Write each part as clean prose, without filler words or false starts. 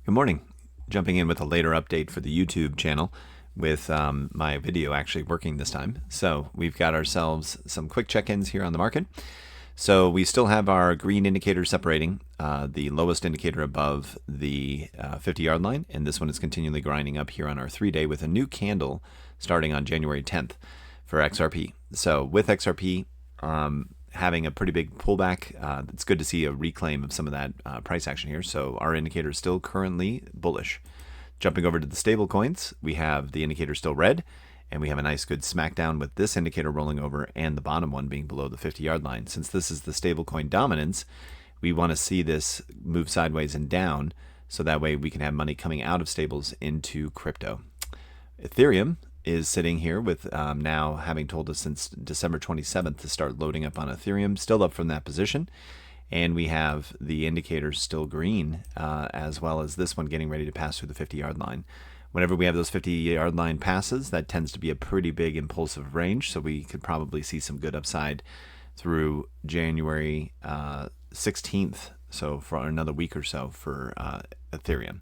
Good morning. Jumping in with a later update for the YouTube channel with my video actually working this time. So we've got ourselves some quick check-ins here on the market. So we still have our green indicator separating, the lowest indicator above the 50-yard line, and this one is continually grinding up here on our 3-day with a new candle starting on January 10th for XRP. So with XRP, having a pretty big pullback. It's good to see a reclaim of some of that price action here. So our indicator is still currently bullish. Jumping over to the stable coins, we have the indicator still red, and we have a nice good smackdown with this indicator rolling over and the bottom one being below the 50-yard line. Since this is the stable coin dominance, we want to see this move sideways and down so that way we can have money coming out of stables into crypto. Ethereum is sitting here with now having told us since December 27th to start loading up on Ethereum, still up from that position. And we have the indicators still green, as well as this one getting ready to pass through the 50-yard line. Whenever we have those 50-yard line passes, that tends to be a pretty big impulsive range, so we could probably see some good upside through January 16th, so for another week or so for Ethereum.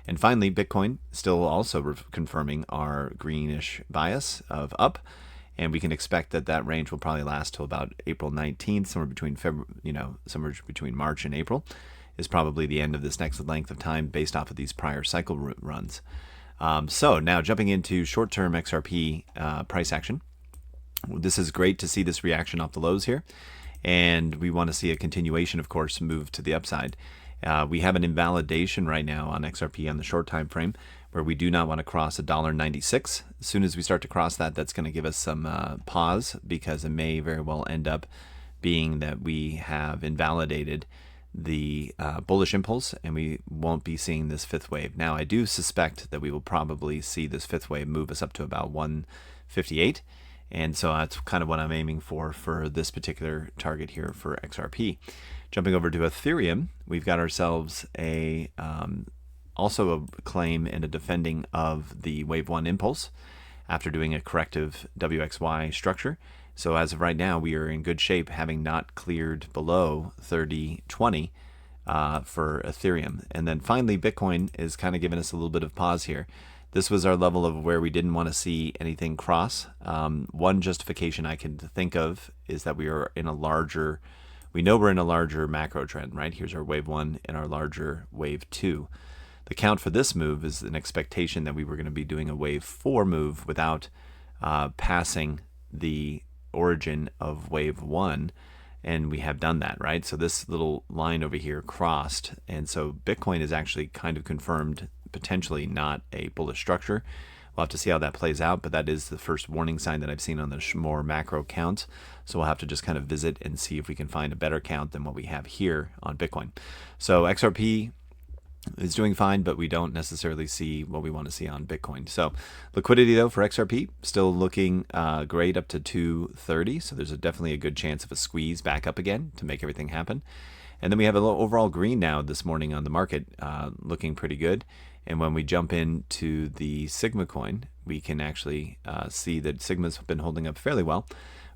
And finally, Bitcoin still also confirming our greenish bias of up, and we can expect that that range will probably last till about April 19th, somewhere between somewhere between March and April is probably the end of this next length of time based off of these prior cycle runs. So now jumping into short-term XRP price action. This is great to see this reaction off the lows here, and we want to see a continuation, of course, move to the upside. We have an invalidation right now on XRP on the short time frame where we do not want to cross $1.96. As soon as we start to cross that, that's going to give us some pause, because it may very well end up being that we have invalidated the bullish impulse and we won't be seeing this fifth wave. Now, I do suspect that we will probably see this fifth wave move us up to about 158. And so that's kind of what I'm aiming for this particular target here for XRP. Jumping over to Ethereum, we've got ourselves also a claim and a defending of the wave 1 impulse after doing a corrective WXY structure. So as of right now, we are in good shape, having not cleared below 3020 for Ethereum. And then finally, Bitcoin is kind of giving us a little bit of pause here. This was our level of where we didn't want to see anything cross. One justification I can think of is that we know we're in a larger macro trend, right? Here's our wave 1 and our larger wave 2. The count for this move is an expectation that we were going to be doing a wave 4 move without passing the origin of wave 1. And we have done that, right? So this little line over here crossed. And so Bitcoin is actually kind of confirmed potentially not a bullish structure. We'll have to see how that plays out, but that is the first warning sign that I've seen on the more macro count. So we'll have to just kind of visit and see if we can find a better count than what we have here on Bitcoin. So XRP is doing fine, but we don't necessarily see what we want to see on Bitcoin. So liquidity, though, for XRP still looking great up to 230. So there's definitely a good chance of a squeeze back up again to make everything happen. And then we have a little overall green now this morning on the market, looking pretty good. And when we jump into the Sigma coin, we can actually see that Sigma's been holding up fairly well.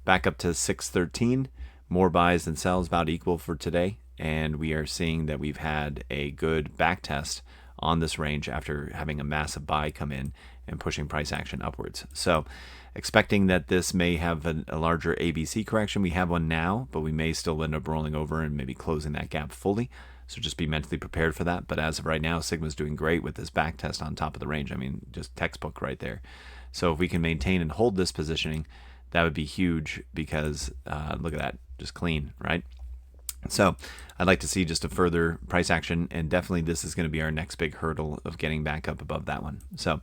Back up to 613, more buys than sells, about equal for today. And we are seeing that we've had a good back test on this range after having a massive buy come in and pushing price action upwards. So expecting that this may have a larger ABC correction. We have one now, but we may still end up rolling over and maybe closing that gap fully. So just be mentally prepared for that. But as of right now, Sigma's doing great with this back test on top of the range. I mean, just textbook right there. So if we can maintain and hold this positioning, that would be huge, because look at that, just clean, right? So I'd like to see just a further price action, and definitely this is going to be our next big hurdle of getting back up above that one. So,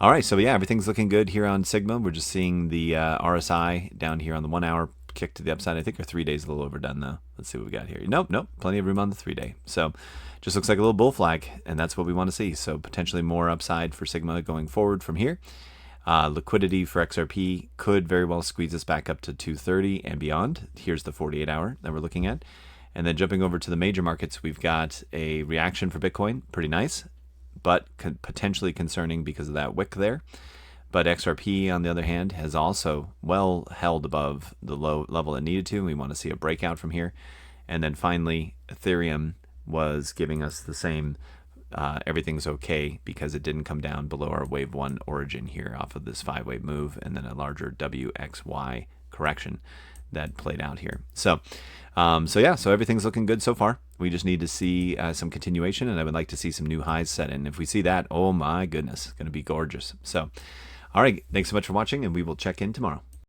all right, so yeah, everything's looking good here on Sigma. We're just seeing the RSI down here on the 1 hour kick to the upside. I think our 3 days a little overdone though. Let's see what we got here. Nope, plenty of room on the 3-day. So just looks like a little bull flag, and that's what we want to see. So potentially more upside for Sigma going forward from here. Liquidity for XRP could very well squeeze us back up to 230 and beyond. Here's the 48-hour that we're looking at. And then jumping over to the major markets, we've got a reaction for Bitcoin, pretty nice, but potentially concerning because of that wick there. But XRP, on the other hand, has also well held above the low level it needed to, and we want to see a breakout from here. And then finally, Ethereum was giving us the same everything's okay because it didn't come down below our wave 1 origin here off of this 5-wave move, and then a larger WXY correction that played out here. So so everything's looking good so far. We just need to see some continuation, and I would like to see some new highs set in. If we see that, oh my goodness, it's going to be gorgeous. So all right, thanks so much for watching, and we will check in tomorrow.